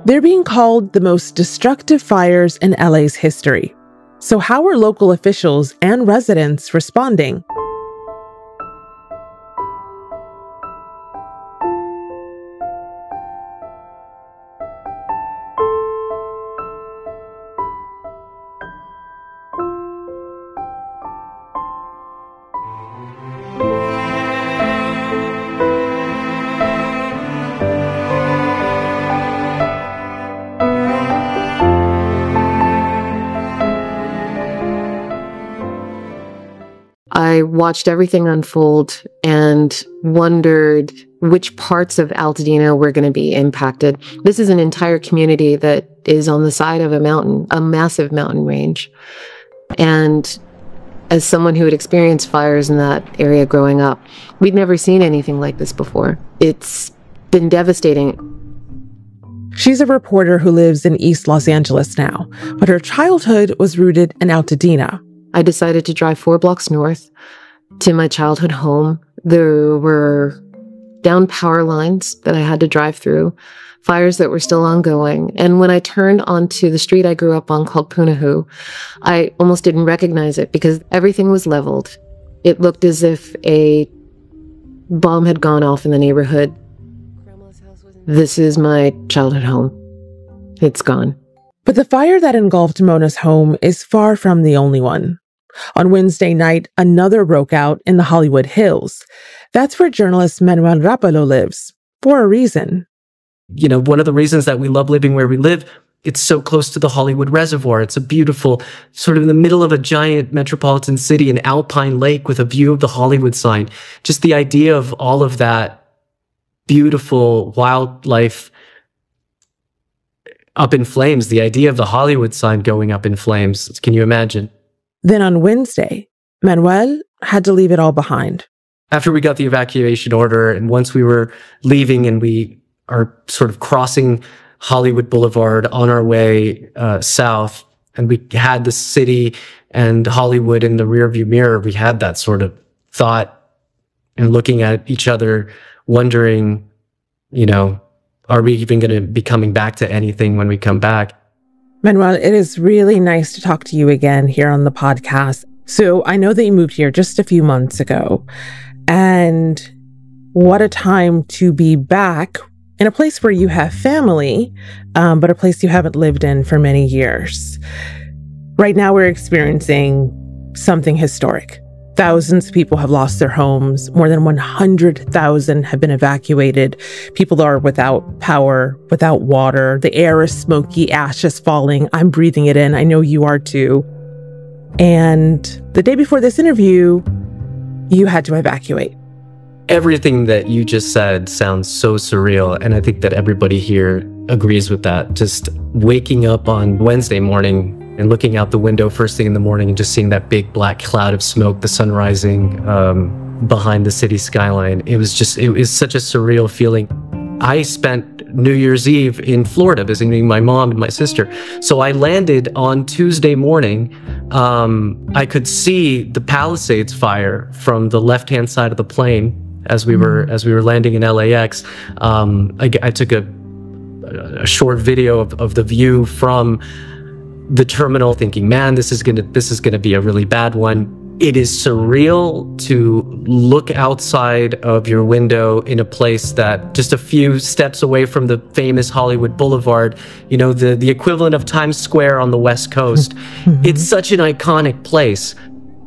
They're being called the most destructive fires in LA's history. So how are local officials and residents responding? I watched everything unfold and wondered which parts of Altadena were going to be impacted. This is an entire community that is on the side of a mountain, a massive mountain range. And as someone who had experienced fires in that area growing up, we'd never seen anything like this before. It's been devastating. She's a reporter who lives in East Los Angeles now, but her childhood was rooted in Altadena. I decided to drive 4 blocks north to my childhood home. There were down power lines that I had to drive through, fires that were still ongoing. And when I turned onto the street I grew up on called Punahou, I almost didn't recognize it because everything was leveled. It looked as if a bomb had gone off in the neighborhood. This is my childhood home. It's gone. But the fire that engulfed Mona's home is far from the only one. On Wednesday night, another broke out in the Hollywood Hills. That's where journalist Manuel Rapalo lives, for a reason. You know, one of the reasons that we love living where we live, it's so close to the Hollywood Reservoir. It's a beautiful, sort of in the middle of a giant metropolitan city, an alpine lake with a view of the Hollywood sign. Just the idea of all of that beautiful wildlife up in flames, the idea of the Hollywood sign going up in flames. Can you imagine? Then on Wednesday, Manuel had to leave it all behind. After we got the evacuation order, and once we were leaving and we are sort of crossing Hollywood Boulevard on our way south, and we had the city and Hollywood in the rearview mirror, we had that sort of thought and looking at each other, wondering, you know, are we even going to be coming back to anything when we come back? Manuel, it is really nice to talk to you again here on the podcast. So I know that you moved here just a few months ago, and what a time to be back in a place where you have family, but a place you haven't lived in for many years. Right now, we're experiencing something historic. Thousands of people have lost their homes. More than 100,000 have been evacuated. People are without power, without water. The air is smoky, ash is falling. I'm breathing it in. I know you are too. And the day before this interview, you had to evacuate. Everything that you just said sounds so surreal, and I think that everybody here agrees with that. Just waking up on Wednesday morning and looking out the window first thing in the morning and just seeing that big black cloud of smoke, the sun rising behind the city skyline. It was such a surreal feeling. I spent New Year's Eve in Florida visiting my mom and my sister. So I landed on Tuesday morning. I could see the Palisades fire from the left-hand side of the plane as we were landing in LAX. I took a short video of the view from the terminal, thinking, man, this is gonna be a really bad one. It is surreal to look outside of your window in a place that just a few steps away from the famous Hollywood Boulevard, you know, the equivalent of Times Square on the West Coast. It's such an iconic place.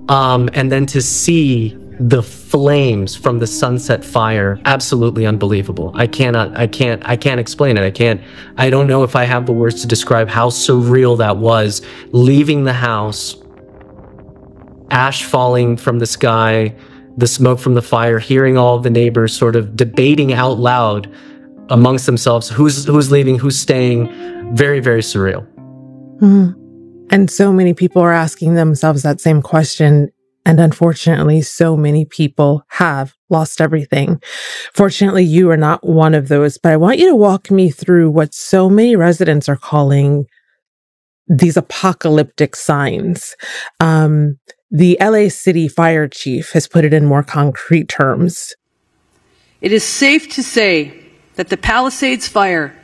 And then to see the flames from the Sunset Fire, absolutely unbelievable. I can't explain it. I don't know if I have the words to describe how surreal that was. Leaving the house, ash falling from the sky, the smoke from the fire, hearing all of the neighbors sort of debating out loud amongst themselves, who's leaving, who's staying. Very, very surreal. And so many people are asking themselves that same question. And unfortunately, so many people have lost everything. Fortunately, you are not one of those, but I want you to walk me through what so many residents are calling these apocalyptic signs. The LA City Fire Chief has put it in more concrete terms. It is safe to say that the Palisades fire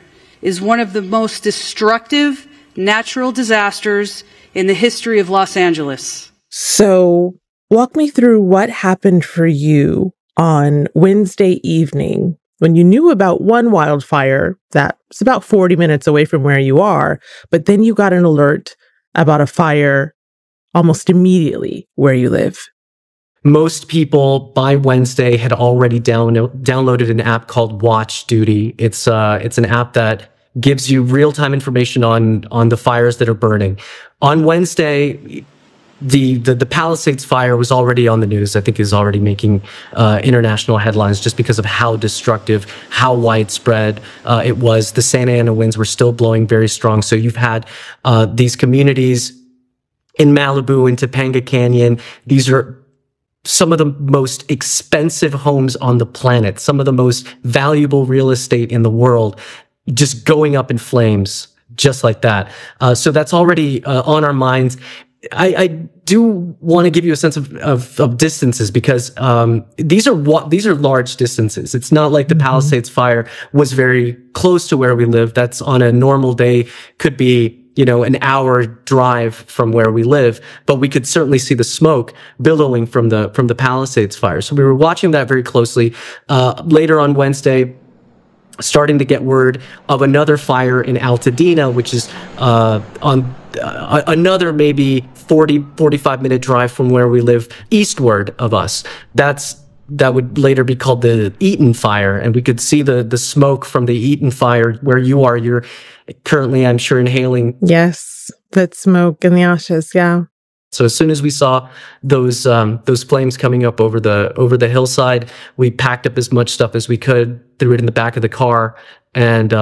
is one of the most destructive natural disasters in the history of Los Angeles. So, walk me through what happened for you on Wednesday evening when you knew about one wildfire that was about 40 minutes away from where you are, but then you got an alert about a fire almost immediately where you live. Most people by Wednesday had already downloaded an app called Watch Duty. It's an app that gives you real-time information on the fires that are burning. On Wednesday, the Palisades fire was already on the news. I think is already making international headlines just because of how destructive, how widespread it was. The Santa Ana winds were still blowing very strong. So you've had these communities in Malibu and Topanga Canyon. These are some of the most expensive homes on the planet, some of the most valuable real estate in the world, just going up in flames just like that. So that's already on our minds. I do want to give you a sense of distances because these are large distances. It's not like the Palisades fire was very close to where we live. That's on a normal day could be, an hour drive from where we live, but we could certainly see the smoke billowing from the Palisades fire. So we were watching that very closely. Later on Wednesday, starting to get word of another fire in Altadena, which is on another maybe 45 minute drive from where we live eastward of us. That would later be called the Eaton fire. And we could see the smoke from the Eaton fire where you are. You're currently, I'm sure, inhaling. Yes, that smoke and the ashes. Yeah. So as soon as we saw those flames coming up over the hillside, we packed up as much stuff as we could, threw it in the back of the car, and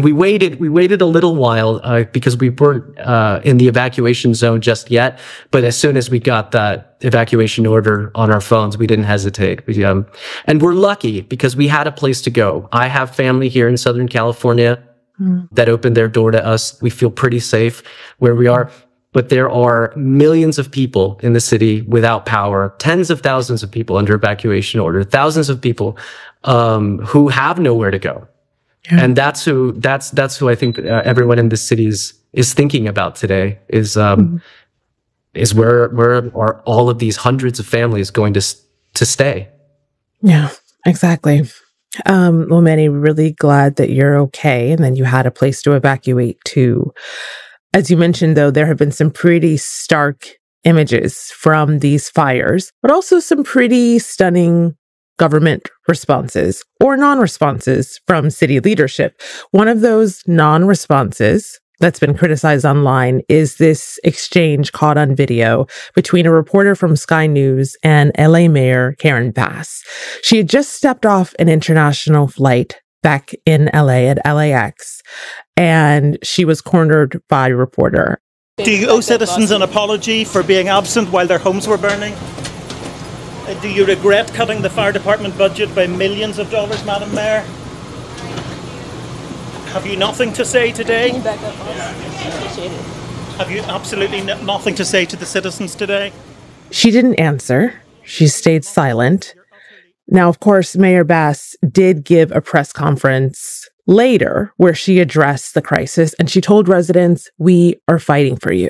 we waited a little while because we weren't in the evacuation zone just yet. But as soon as we got that evacuation order on our phones, we didn't hesitate. And we're lucky because we had a place to go. I have family here in Southern California that opened their door to us. We feel pretty safe where we are. But there are millions of people in the city without power, tens of thousands of people under evacuation order, thousands of people who have nowhere to go. Yeah. And that's who I think everyone in this city is thinking about today is where are all of these hundreds of families going to stay? Yeah, exactly. Well, Manny, really glad that you're okay and then you had a place to evacuate to. As you mentioned, though, there have been some pretty stark images from these fires, but also some pretty stunning government responses or non-responses from city leadership. One of those non-responses that's been criticized online is this exchange caught on video between a reporter from Sky News and LA Mayor Karen Bass. She had just stepped off an international flight back in LA at LAX, and she was cornered by a reporter. Do you owe citizens an apology for being absent while their homes were burning? Do you regret cutting the fire department budget by millions of dollars, Madam Mayor? Have you nothing to say today? Can you back up? Appreciate it. Have you absolutely nothing to say to the citizens today? She didn't answer. She stayed silent. Now, of course, Mayor Bass did give a press conference later where she addressed the crisis and she told residents, "We are fighting for you."